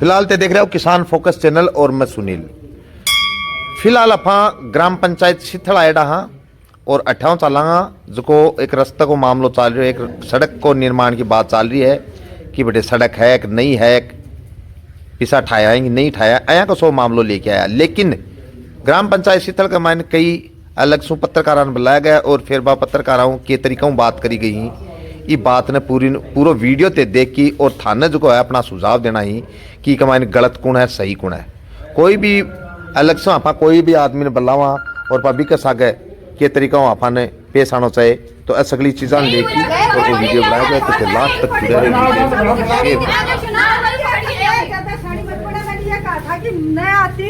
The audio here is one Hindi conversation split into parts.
फिलहाल ते देख रहे हो किसान फोकस चैनल और मैं सुनील। फिलहाल अपा ग्राम पंचायत शीथल आएडा हाँ और अठाव चलांगा जो एक रास्ता को मामलो चल रही है, एक सड़क को निर्माण की बात चल रही है कि बेटे सड़क है कि नहीं है, पिसा ठाया है कि नहीं ठाया, आया को सो मामलो लेके आया। लेकिन ग्राम पंचायत शीथल का मायने कई अलग सु पत्रकारों ने बुलाया गया और फिर बा पत्रकारों के तरीकों बात करी गई। ये बात ने पूरा वीडियो ते देख की और थाने जो है अपना सुझाव देना ही कि कमाने गलत कौन है सही कौन है। कोई भी अलग से आपा कोई भी आदमी ने बुलावा और पब्लिक के सागे के तरीका आपा ने पेश आना चाहिए तो ऐसा अगली चीज़ा लेकी और वो वीडियो बनाया गया तो फिर लास्ट तक जुड़े रहे।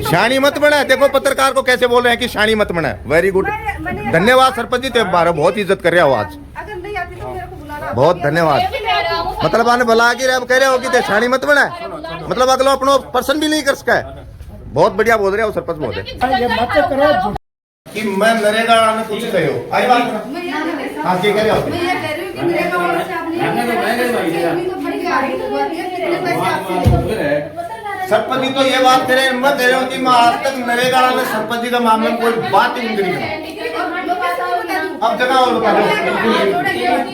शानी मत बना, देखो पत्रकार को कैसे बोल रहे हैं कि शानी मत बना। वेरी गुड, धन्यवाद सरपंच जी, तो बहुत इज्जत कर रहे हो आज, बहुत धन्यवाद। मतलब आने बुला के कह रहे हो कि शानी मत बना, मतलब अगला अपनो पर्सन भी नहीं कर सका है। बहुत बढ़िया बोल रहे हो सरपंच महोदय कि मैं नरेगा ने कुछ कहो आई बात हां के कह रहे हो सरपंच जी तो ये बात करे मैं कह रहा हूं कि मैं आज तक नरेगा ने सरपंच जी का मामले में कोई बात ही नहीं करी। अब जगह और बता दो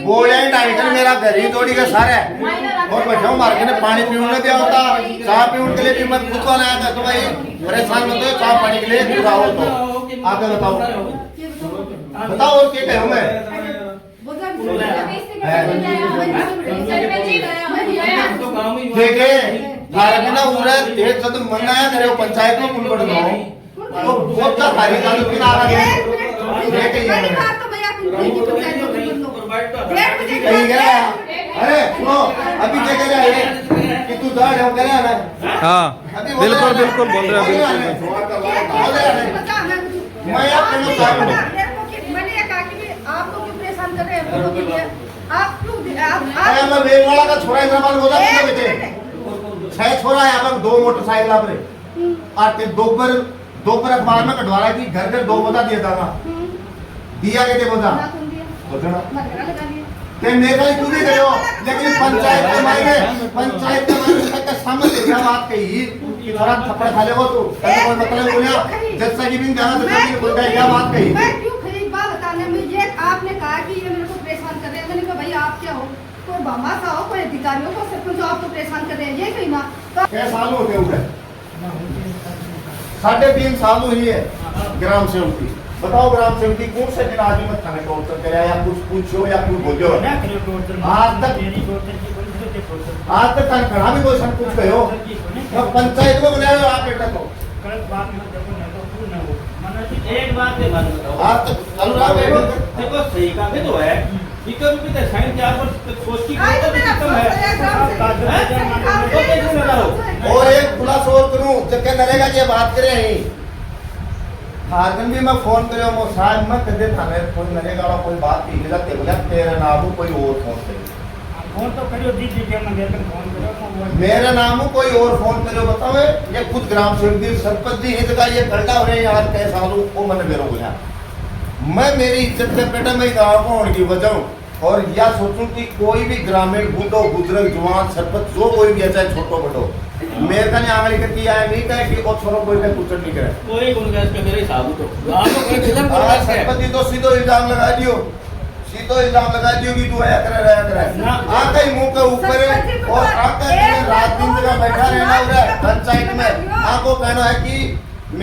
वो यही डाइटर मेरा घर ही थोड़ी का सारा है और बैठा हूं मार्केट में पानी पीने दिया होता, चाय पीने के लिए भी मैं खुद को लाया था तो भाई परेशान मत हो, चाय पानी के लिए खुद आओ। तो आगे बताओ बताओ और क्या कहूं मैं देखे भारत ना उरे तेज सद मनाया करे पंचायत में कुल बड़ तो बहुत का भारी का तो किनारा है देखे ये गया। अरे सुनो अभी क्या कह रहा है कि तू जा रहा है ना। हाँ बिल्कुल बिल्कुल बोल रहे हो मैं आप कहना चाहूँ मैंने ये कहा कि आप लोग क्यों परेशान कर रहे हैं, लोगों के लिए आप क्यों मैं वेगवाड़ा का छोरा इधर बोला था बेटे छह छोरा है आप दो मोटरसाइकिल आप रे आते दोपहर अखबार में कटवारा की घर घर 2 बोझा दिया था ना दिया के दे बोझा के मेरा ही पूरी करो। लेकिन पंचायत के मायने तक सामने क्या बात कही कि थोड़ा थप्पड़ खा ले वो तू कोई मतलब बोलिया जज सही भी जाना तो कोई क्या बात कही। मैं क्यों खरीद बात बताने में ये आपने कहा कि ये मेरे को परेशान कर रहे हैं। मैंने कहा भाई आप क्या हो, कोई बाबा सा हो, कोई अधिकारियों को सब कुछ आपको परेशान कर रहे हैं ये कहीं ना। क्या साल हो गए उधर 3.5 साल हुई है ग्राम सेवक की। बताओ ग्राम सेवक की कौन से दिन आदमी मत खाने टोर्चर करे या कुछ पूछो या कुछ बोलो आज तक कहा भी कोई सब कुछ कहो पंचायत को बुलाओ आप बेटा को एक बात है आज तक चल रहा है देखो सही काम है तो है इको भी तो साइन 4 वर्ष सोच की सिस्टम है। और एक खुलासा और करूं जब नरेगा की बात करे ही हारगन भी मैं फोन करे वो शायद मैं कदे थाने कोई नरेगा वाला कोई बात की गलत बोला तेरा नाम कोई और फोन करे फोन तो करियो दीदी के मैं लेकर फोन करो मेरा नाम कोई और फोन करो बताओ ये खुद ग्राम सेवक जी सरपंच जी हित का ये गलता हो रहे यार कई सालों को मैंने मेरो बोला मैं मेरी इज्जत के बेटा में गाँव को होने की वजह और या सोचूं कि कोई भी ग्रामीण बूढ़ो बुजुर्ग जवान सरपंच जो कोई भी है चाहे छोटो बड़ो मेरे का नहीं आंगली करके आया नहीं कहे कि वो छोरो कोई का कुछ नहीं करे कोई गुनगास पे मेरे साहब तो गांव को कोई खिलाफ कर है सरपंच जी तो सीधो इल्जाम लगा दियो कि तू आया करे आका ही मुंह के ऊपर और आका दिन रात दिन जगह बैठा रहना उधर पंचायत में आपको कहना है कि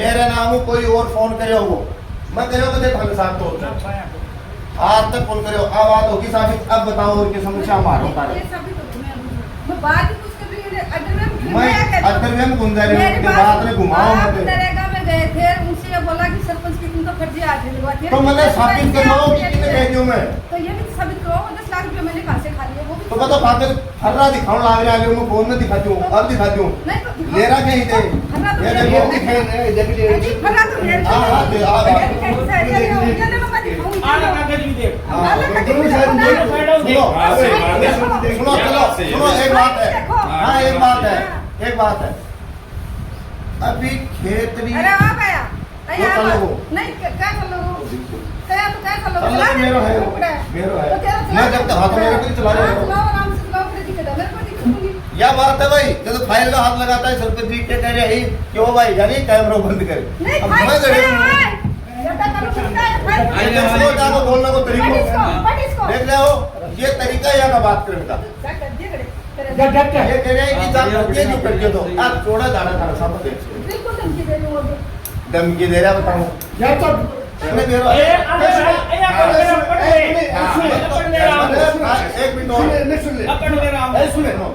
मेरे नाम कोई और फोन करे हो मैं कहो तो देख साहब तो आज तक फोन करे अब बात होगी साहब अब बताओ और की समस्या मारो मैं बात कुछ कर रही हूं मैं अंदर में गुंजारे के बात में घुमाओ मत नरेगा में गए थे उनसे ये बोला कि सरपंच की तुमको फर्जी आदमी लगवा थे तो मैंने साबित करो कि कितने कह दियो मैं तो ये भी साबित करो 10 लाख रुपए मैंने कहां से खा लिए वो तो बता फादर फर्रा दिखाऊं लाग रहा है मैं फोन में दिखाती हूं अब दिखाती हूं मेरा कहीं दे ये देखो दिखाए इधर भी ले फर्रा तो मेरे हां दे आ सुनो एक बात है अभी खेतरी अरे आप आया नहीं क्या कर लो क्या तो क्या कर लो मेरा है मैं जब तक हाथ में चला रहा हूं आराम से चलाओ फिर दिक्कत है मेरे को दिक्कत होगी क्या बात है भाई, जब फाइल का हाथ लगाता है सरपंच जी के कह रहे हैं कि वो भाई जानी कैमरा बंद करे। नहीं अब फाइल मैं से करे आए। बेटा करो किसका है फाइल? इसको जाको बोलने को बट इसको देख रहे हो, ये तरीका है यहाँ का बात करने का। क्या कर दिए करे ये कह रहे हैं कि जान करके जो करके दो, आप छोड़ा जाना था सब देख। बिल्कुल धमकी दे रही हूँ अभी। धमकी दे रहा बताऊं या तो मैं दे रहा हूं। एक मिनट और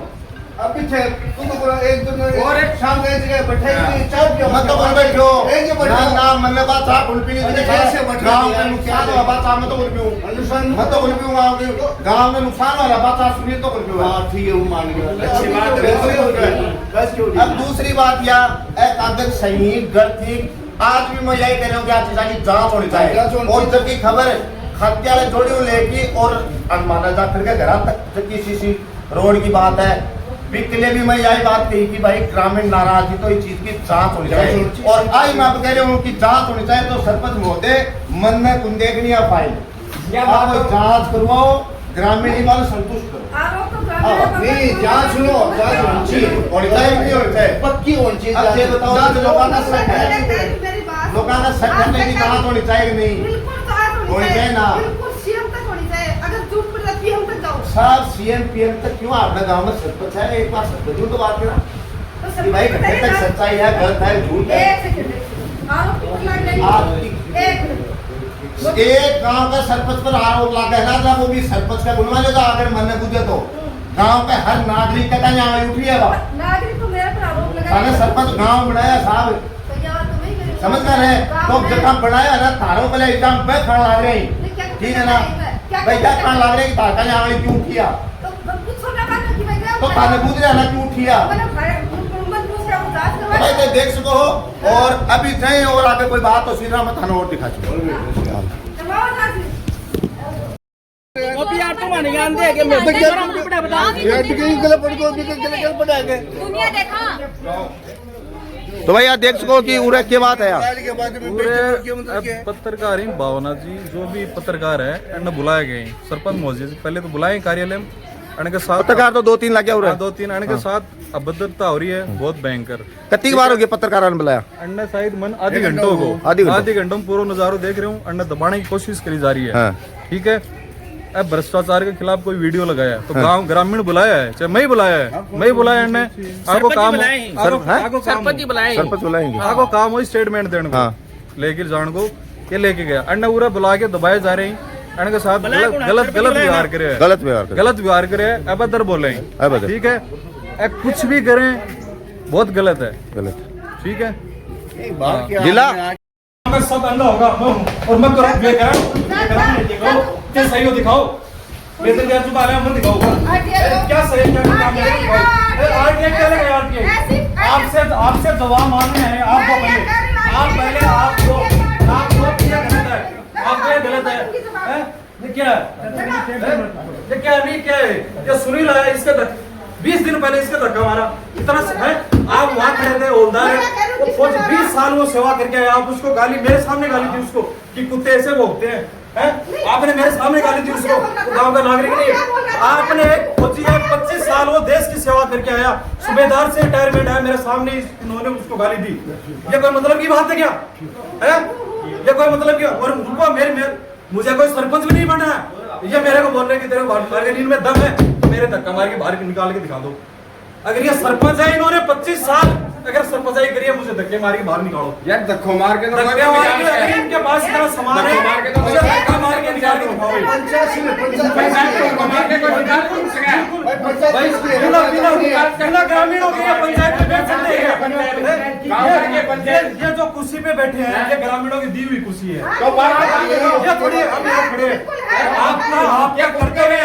अब पीछे तुमको पूरा एक दिन और एक शाम गए जगह बैठे चाय पियो मत तो बोल बैठो एक जो बैठो ना मन बात आप बोल पी नहीं कैसे बैठ गांव का नुकसान वाला बात आप मत बोल पियो अनुशासन मत बोल पियो गांव में नुकसान वाला बात आप सुनिए तो बोल पियो। हां ठीक है वो मान गया, अच्छी बात है बस क्यों। अब दूसरी बात या एक कागज सही गलत आज भी मैं यही कह रहा हूं कि आज की जांच होनी चाहिए और जबकि खबर खत्याले जोड़ी लेके और अनमाना जा करके घर तक जबकि सीसी रोड की बात है बिकले भी मैं यही बात कही कि भाई ग्रामीण नाराज थी तो इस चीज की जांच होनी चाहिए और आज मैं आप कह रहा हूँ कि जांच होनी चाहिए तो सरपंच महोदय मन में कुछ देखनी है फाइल आप जांच करवाओ ग्रामीण ही वाले संतुष्ट करो। आरोप तो ग्रामीण नहीं जांच सुनो जांच होनी चाहिए और नहीं होनी चाहिए पक्की होनी चाहिए। अब ये बताओ लोगों का शक है मेरी बात लोगों का शक करने की जांच होनी चाहिए कि नहीं बिल्कुल जांच होनी होनी चाहिए ना। बिल्कुल सीएम तक होनी चाहिए। अगर झूठ पर रहती है हम तक जाओ साहब सीएम पीएम तक क्यों आपने गांव में सरपंच है एक बार सरपंच तो बात करा तो कि भाई घंटे तक सच्चाई है गलत है झूठ है। एक सेकंड आरोप तो लग आपकी- एक मिनट एक गांव का सरपंच पर आरोप लगा है ना वो भी सरपंच का गुनवा जो अगर मन बुझे तो गांव के हर नागरिक का यहाँ उठी है नागरिक को मेरे पर आरोप लगा थाने सरपंच गांव बनाया साहब तो यार तुम्हें ही करें। समझ कर रहे तो जब हम बनाया ना थारों पहले एग्जाम पे खड़ा लग रहे नहीं, क्या- ठीक है ना भाई क्या खड़ा लग रहे तार का यहाँ क्यों उठिया तो कुछ छोटा बात है कि भाई क्या तो थाने कूद रहा ना क्यों उठिया मतलब मत पूछ रहा हूँ जांच करवा भाई तो देख सको हो और अभी जाए और आगे कोई बात तो सीधा मत थाना और दिखा चुको करवाओ जांच यार तुम नहीं जानते कि मैं दुनिया देखा तो भाई यार देख सको कि उरे की बात है यार पूरे पत्रकार ही भावना जी जो भी पत्रकार है इन्हें बुलाए गए सरपंच मौजूद जी पहले तो बुलाए कार्यालय में इनके साथ पत्रकार तो 2-3 लगे हो रहे 2-3 इनके साथ अभद्रता हो रही है बहुत भयंकर। कितनी बार हो गया पत्रकारों ने बुलाया अन्य शायद मन आधे घंटों को आधे घंटों में पूरा नजारो देख रहे हूँ अन्य दबाने की कोशिश करी जा रही है। ठीक है अब भ्रष्टाचार के खिलाफ कोई वीडियो लगाया तो गांव ग्रामीण बुलाया है चाहे मैं ही बुलाया है मैं ही बुलाया अन्य आपको काम सरपंच बुलाएंगे आपको काम हो स्टेटमेंट देने को लेकर जान को ये लेके गया अन्य पूरा बुला के दबाए जा रहे हैं के साथ गलत व्यवहार करे गलत व्यवहार करे अभद्र बोले ठीक है कुछ भी करें बहुत गलत है ठीक है जिला सब अंधा होगा और मैं क्या सही हो दिखाओ वेतन क्या चुका रहे हैं दिखाओ क्या सही क्या काम है आरटीआई क्या लगा आरटीआई आपसे दवा मांगने हैं आप पहले आपको क्या गलत है आप क्या गलत है ये क्या ये क्या नहीं क्या है ये सुनील है इसका 20 दिन पहले इसका धक्का मारा इतना है आप वहां खड़े थे हौलदार वो 20 साल वो सेवा करके आए आप उसको गाली मेरे सामने गाली दी उसको कि कुत्ते ऐसे भोगते हैं आपने मेरे सामने गाली दी उसको गांव का नागरिक नहीं आपने एक फौजी है 25 साल वो देश की सेवा करके आया सूबेदार से रिटायरमेंट आया मेरे सामने इन्होंने उसको गाली दी ये कोई मतलब की बात है क्या है ये कोई मतलब क्या और उनको मेरे मुझे कोई सरपंच भी नहीं बना है ये मेरे को बोल रहे कि तेरे बार्गेनिंग में दम है मेरे धक्का मार के बाहर निकाल के दिखा दो अगर ये सरपंच है इन्होंने 25 साल अगर सरपंचाई करिए मुझे धक्के मार के बाहर निकालो यार धक्को मार के धक्के मार के इनके पास इतना सामान है मुझे धक्का मार के निकाल के दिखाओ बिना ग्रामीणों के पंचायत में बैठ सकते हैं ये जो कुर्सी पे बैठे हैं ये ग्रामीणों की दी हुई कुर्सी है ये थोड़ी आपका आप क्या करते हुए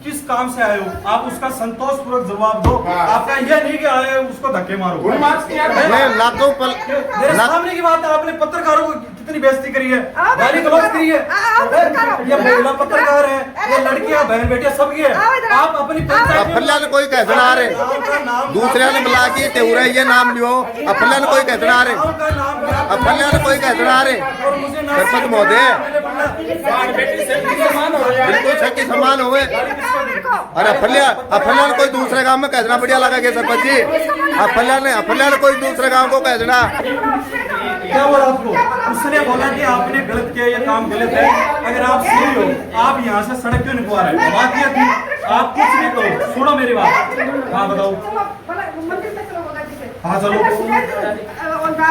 किस काम से आए हो आप उसका संतोष पूर्वक जवाब दो आपका ये नहीं कि आए उसको धक्के मारो मेरे सामने की बात है आपने पत्रकारों को कितनी बेइज्जती करी है गाली गलौज करी है ये महिला पत्रकार है ये लड़कियां बहन बेटियां सब की है आप अपनी अफल्या ने कोई कहते ना रहे दूसरे ने बुला के तेरा ये नाम लियो अफल्या ने कोई कहते ना रहे अफल्या ने कोई कहते ना रहे सरपंच महोदय बिल्कुल सही समान हुए अरे अफल्या कोई दूसरे गांव में कहना बढ़िया लगा के सरपंच जी, अफल्या ने कोई दूसरे गांव को कहना। क्या बोला आपको? उसने बोला कि आपने गलत किया, ये काम गलत है। अगर आप सही हो, आप यहाँ से सड़क क्यों निकलवा रहे हैं? बात ये थी, आप कुछ नहीं करो, सुनो मेरी बात। हाँ बताओ। हाँ चलो।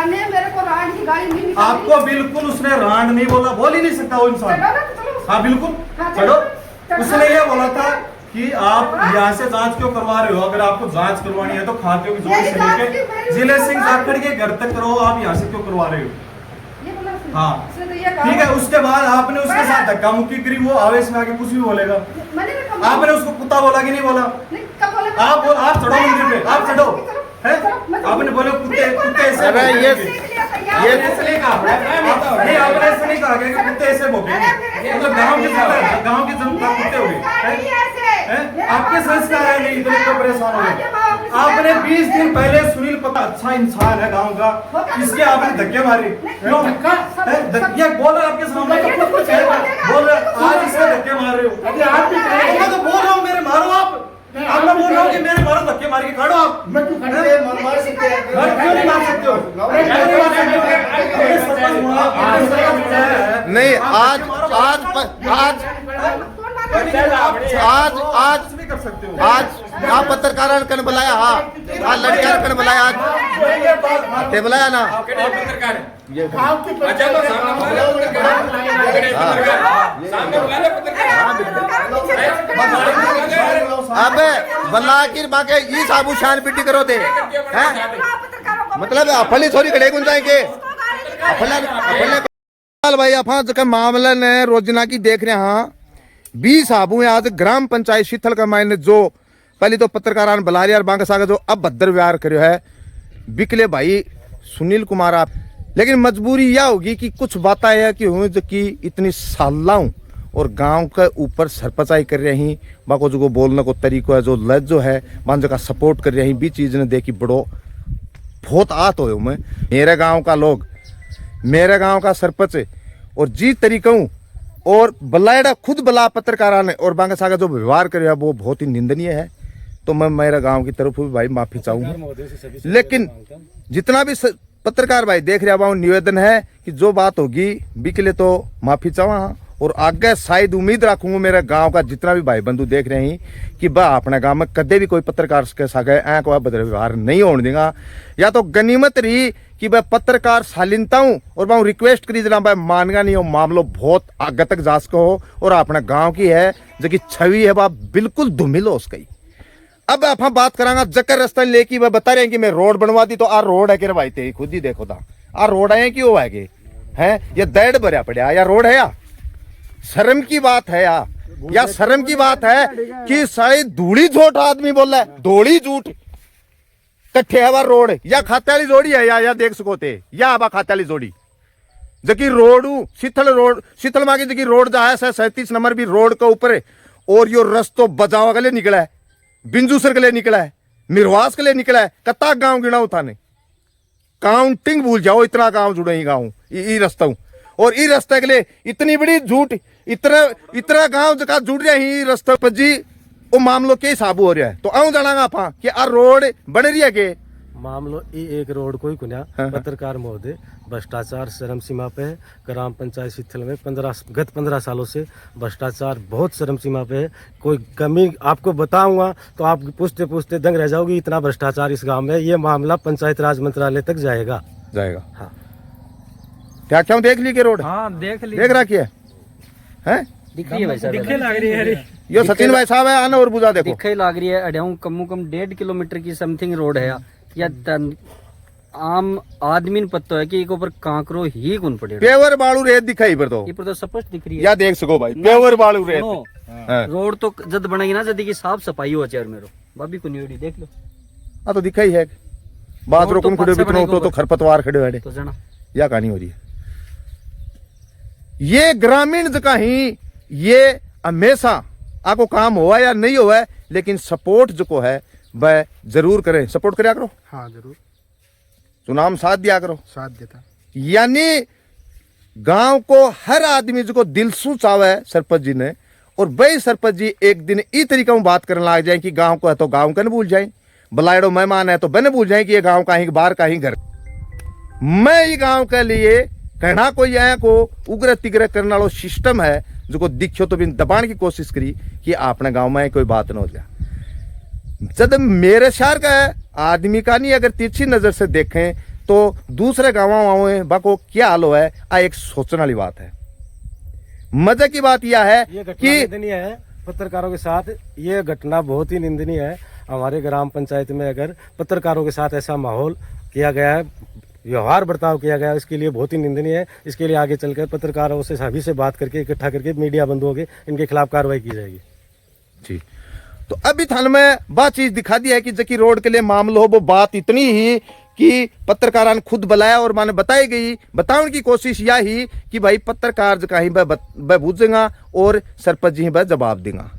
मेरे को रांड की गाड़ी नहीं निकाली। आपको बिल्कुल उसने रांड नहीं बोला, बोल ही नहीं सकता वो इंसान। हाँ बिल्कुल चलो। उसने ये बोला था कि आप यहाँ से जांच क्यों करवा रहे हो? अगर आपको जांच करवानी है तो खातियों की जोड़ी से लेके जिले सिंह जाखड़ के घर तक करो, आप यहाँ से क्यों करवा रहे हो? हाँ ठीक है। उसके बाद आपने उसके साथ धक्का मुक्की करी, वो आवेश में आके कुछ भी बोलेगा। आपने उसको कुत्ता बोला कि नहीं बोला? आप चढ़ो मंदिर पे, आप चढ़ो। आपने बोले कुत्ते ऐसे, अरे ये इसलिए कहा नहीं, आपने ऐसे नहीं कहा कि कुत्ते ऐसे भोगे, मतलब गांव की जनता कुत्ते हो गए। आपके संस्कार है नहीं, इतने तो परेशान हो गए। आपने 20 दिन पहले सुनील पता अच्छा इंसान है गांव का, इसके आपने धक्के मारे क्यों? ये बोल रहे आपके सामने, बोल रहे आज इसके धक्के मार रहे हो। तो बोल रहा हूँ मेरे मारो आप, आपने बोल रहा हूँ कि मेरे मारो धक्के मार के खड़ो आप। मैं क्यों नहीं मार सकते हो? नहीं, आज आप पत्रकार कन बुलाया। हाँ आज लड़कियां कन बुलाया, आज ते बुलाया ना। अबे बल्लाकिर बाके ये साबू शान पिट्टी करो दे हैं, मतलब अफली थोड़ी खड़े गुन जाएंगे अफले भाई। अफा जका मामला ने रोजना की देख रहे हाँ 20 साबू आज ग्राम पंचायत शीतल का मायने जो पहले तो पत्रकार बुला लिया बांका सागर जो अब भद्र व्यवहार करो है बिकले भाई सुनील कुमार आप। लेकिन मजबूरी यह होगी कि कुछ बातें है कि हूँ जो कि इतनी सालाऊ और गांव के ऊपर सरपंचाई कर रही बाको जो बोलने को तरीको है जो लज जो है बांझ का सपोर्ट कर रही भी चीज ने देखी बड़ो बहुत आत हो मैं मेरे गांव का लोग मेरे गांव का सरपंच और जी तरीकों और बलायड़ा खुद बला पत्रकारा ने और बांका सागर जो व्यवहार करे वो बहुत ही निंदनीय है। तो मैं मेरे गांव की तरफ भी भाई माफी चाहूंगा। लेकिन जितना भी पत्रकार भाई देख रहे हैं निवेदन है कि जो बात होगी बिकले तो माफी चाहवा और आगे शायद उम्मीद रखूंगा मेरे गांव का जितना भी भाई बंधु देख रहे हैं कि बा अपने गांव में कदे भी कोई पत्रकार के साथ ऐ बदल व्यवहार नहीं होने देगा। या तो गनीमत रही कि वह पत्रकार शालीनता हूं और वह रिक्वेस्ट करी जना भाई मानगा नहीं हो मामलो बहुत आगे तक जांच को हो और अपने गांव की है जो कि छवि है वह बिल्कुल धूमिल हो उसकी। अब आप हम बात करांगा जकर रास्ता लेके वह बता रहे हैं कि मैं रोड बनवा दी तो आ रोड है कि भाई ते खुद ही देखो था आ रोड है कि वो है हैं ये दैड भरया पड़ा या रोड है या शर्म की बात है या शर्म की बात है कि शायद धूड़ी झूठ आदमी बोल रहा है धोड़ी झूठ कट्ठे हवा रोड या खाते वाली जोड़ी है या देख सको थे या आबा खाते वाली जोड़ी जबकि रोड शीतल माँ की जबकि रोड जा है 37 नंबर भी रोड के ऊपर और यो रस्तो बजावा के लिए निकला है बिंजूसर के लिए निकला है मिरवास के लिए निकला है कत्ता गांव गिनाऊ थाने काउंटिंग भूल जाओ इतना गांव जुड़े ही गाँव ई रास्ता और ई रास्ते के लिए इतनी बड़ी झूठ इतना गांव जगह जुड़ रहा ही रास्ते पर जी वो मामलो के हिसाब हो रहा है। तो आऊं जाना आपा कि आ रोड बन रही है के मामलो एक रोड कोई कुन्या पत्रकार महोदय भ्रष्टाचार चरम सीमा पे है। ग्राम पंचायत शीतल में गत 15 सालों से भ्रष्टाचार बहुत चरम सीमा पे है। कोई कमी आपको बताऊंगा तो आप पूछते पूछते दंग रह जाओगी इतना भ्रष्टाचार इस गांव में। ये मामला पंचायत राज मंत्रालय तक जाएगा। हाँ क्या क्यों देख ली के रोड? हाँ देख रखी है दिख रही है भाई साहब दिखे लग रही है यो सचिन भाई साहब है आना और बुझा देखो दिखे लग रही है अड्याऊ कम 1.5 किलोमीटर की समथिंग रोड है या आम आदमी ने पता है कि एक ऊपर कांकरो ही कौन पड़े पेवर बालू रेत दिखाई पर तो ये पर तो स्पष्ट दिख रही है या देख सको भाई पेवर बालू रेत रोड तो जद बनेगी ना जद की साफ सफाई हो चेयर मेरो भाभी को न्यूडी देख लो हाँ तो दिखाई है बात रोकम खड़े बितनो तो खरपतवार खड़े बैठे तो जना या कहानी हो रही है। ये ग्रामीण जगह ही ये हमेशा आपको काम हुआ या नहीं हुआ है लेकिन सपोर्ट जो है वह जरूर करें। सपोर्ट करा करो। हाँ जरूर चुनाव साथ दिया करो। साथ देता यानी गांव को हर आदमी जो दिल सु चावे सरपंच जी ने और वही सरपंच जी एक दिन इस तरीका में बात करने लग जाए कि गांव को है तो गांव का न भूल जाए, बलायड़ो मेहमान है तो बन भूल जाए कि ये गांव का ही बाहर का ही घर। मैं ये गांव के लिए कहना कोई यहाँ को उग्र तिग्र करने वाला सिस्टम है जो को दिखो तो भी दबाने की कोशिश करी कि आपने गांव में कोई बात न हो जाए। जब मेरे शहर का आदमी का नहीं अगर तिरछी नजर से देखें तो दूसरे गाँव में बाको क्या हाल है, आ एक सोचने वाली बात है। मजे की बात यह है कि निंदनीय है पत्रकारों के साथ, ये घटना बहुत ही निंदनीय है। हमारे ग्राम पंचायत में अगर पत्रकारों के साथ ऐसा माहौल किया गया है, व्यवहार बर्ताव किया गया है, इसके लिए बहुत ही निंदनीय है। इसके लिए आगे चलकर पत्रकारों से सभी से बात करके इकट्ठा करके मीडिया बंद होगी, इनके खिलाफ कार्रवाई की जाएगी। जी, तो अभी थाने में बात चीज दिखा दी है कि जकी रोड के लिए मामला हो वो बात इतनी ही कि पत्रकारान खुद बुलाया और माने बताई गई, बताने की कोशिश यह ही कि भाई पत्रकार जो कहीं वह बूझेगा और सरपंच जी वह जवाब देगा।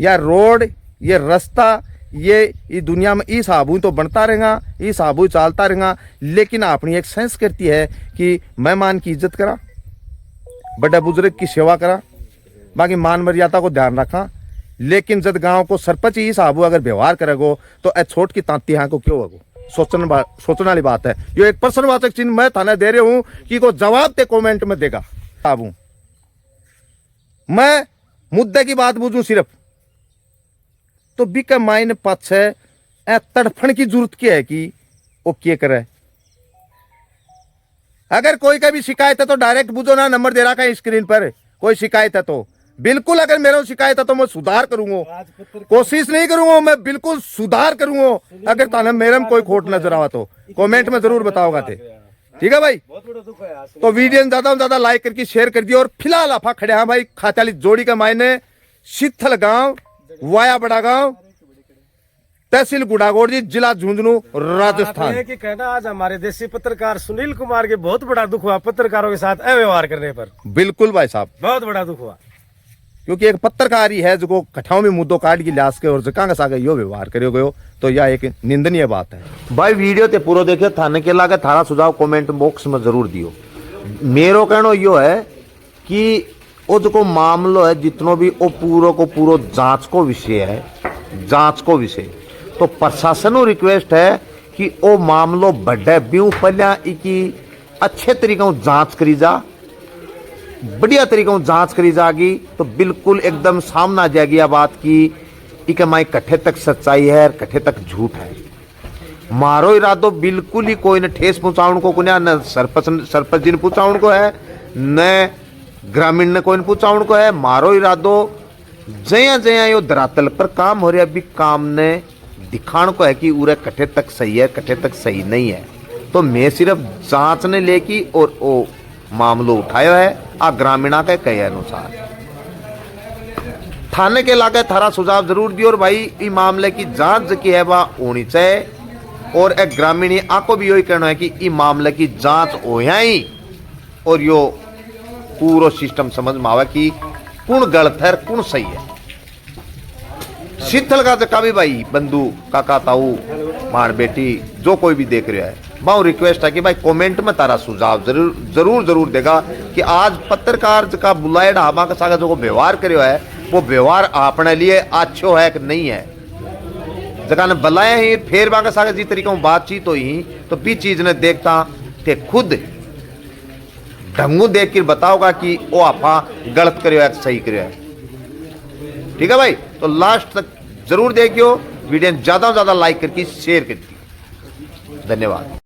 या रोड ये रास्ता ये दुनिया में इस हाबू तो बनता रहेगा, इस हाबू चलता रहेगा, लेकिन अपनी एक संस्कृति है कि मेहमान की इज्जत करा, बड़े बुजुर्ग की सेवा करा, बाकी मान मर्यादा को ध्यान रखा। लेकिन जब गांव को सरपंच ही साहब अगर व्यवहार करेगो तो ए छोट की तांती यहाँ को क्यों होगो, सोचने वाली बात है। यो एक प्रश्नवाचक चिन्ह मैं थाने दे रहा हूं कि को जवाब ते कमेंट में देगा। साहब मैं मुद्दे की बात बुझू सिर्फ तो बिका मायने पाछे ए तड़फन की जरूरत क्या है कि वो क्या करे। अगर कोई का भी शिकायत है तो डायरेक्ट बुझो ना, नंबर दे रहा है स्क्रीन पर, कोई शिकायत है तो बिल्कुल, अगर मेरा शिकायत है तो मैं सुधार करूंगा, कोशिश नहीं करूंगा, मैं बिल्कुल सुधार करूंगा। अगर ताने मेरे में कोई खोट नजर आवा तो कमेंट में जरूर बताओगा थे, ठीक है भाई। तो वीडियो ज्यादा से ज्यादा लाइक करके शेयर कर दिया। और फिलहाल आफा खड़े हैं भाई खात्याली जोड़ी का मायने शिथल गांव वाया बड़ा गांव तहसील गुड़ागोड़ जी जिला झुंझुनू राजस्थान। कि कहना आज हमारे देसी पत्रकार सुनील कुमार के बहुत बड़ा दुख हुआ पत्रकारों के साथ अव्यवहार करने पर। बिल्कुल भाई साहब, बहुत बड़ा दुख हुआ, क्योंकि एक पत्रकार ही है जो कठाओं में मुद्दों काट की लिहाज के और जका का सागे यो व्यवहार करो गयो तो यह एक निंदनीय बात है। भाई वीडियो ते पूरा देखे थाने के लागे थारा सुझाव कमेंट बॉक्स में जरूर दियो। मेरो कहना यो है कि वो जो मामलो है जितनो भी वो पूरो को पूरो जांच को विषय है, जांच को विषय। तो प्रशासन को रिक्वेस्ट है कि वो मामलो बढ़े ब्यू पहले की अच्छे तरीके से जांच करी जा, बढ़िया तरीके से जांच करी जाएगी तो बिल्कुल एकदम सामने आ जाएगी यह बात की इके माई कट्ठे तक सच्चाई है कट्ठे तक झूठ है। मारो इरादो बिल्कुल ही कोई न ठेस पहुंचाउन को न सरपंच जी ने पहुंचाउन को है, न ग्रामीण ने कोई पहुंचाउन को है। मारो इरादो जया जया यो धरातल पर काम हो रहा भी काम ने दिखाण को है कि उरे कट्ठे तक सही है कट्ठे तक सही नहीं है। तो मैं सिर्फ जांच ने लेकी और वो मामलो उठाया है आ ग्रामीणा के कहे अनुसार। थाने के लागे थारा सुझाव जरूर दियो और भाई इस मामले की जांच की है वह होनी चाहिए। और एक ग्रामीणी आको भी यही कहना है कि इस मामले की जांच हो ही और यो पूरा सिस्टम समझ में आवे कि कौन गलत है कौन सही है। शीतल का जका भी भाई बंधु काका ताऊ मार बेटी जो कोई भी देख रहा है बहु रिक्वेस्ट है कि भाई कमेंट में तारा सुझाव जरूर देगा कि आज पत्रकार का बुलाएड़ा हमा के साथ जो व्यवहार करो है वो व्यवहार अपने लिए अच्छो है कि नहीं है। जगह ने बुलाया ही फिर बाके साथ जिस तरीके बातचीत हुई तो भी चीज ने देखता ते खुद ढंगू देख कर बताओगा कि वो आपा गलत करो है सही करो है। ठीक है भाई, तो लास्ट तक जरूर देखियो, वीडियो ज्यादा से ज्यादा लाइक करके शेयर करके। धन्यवाद।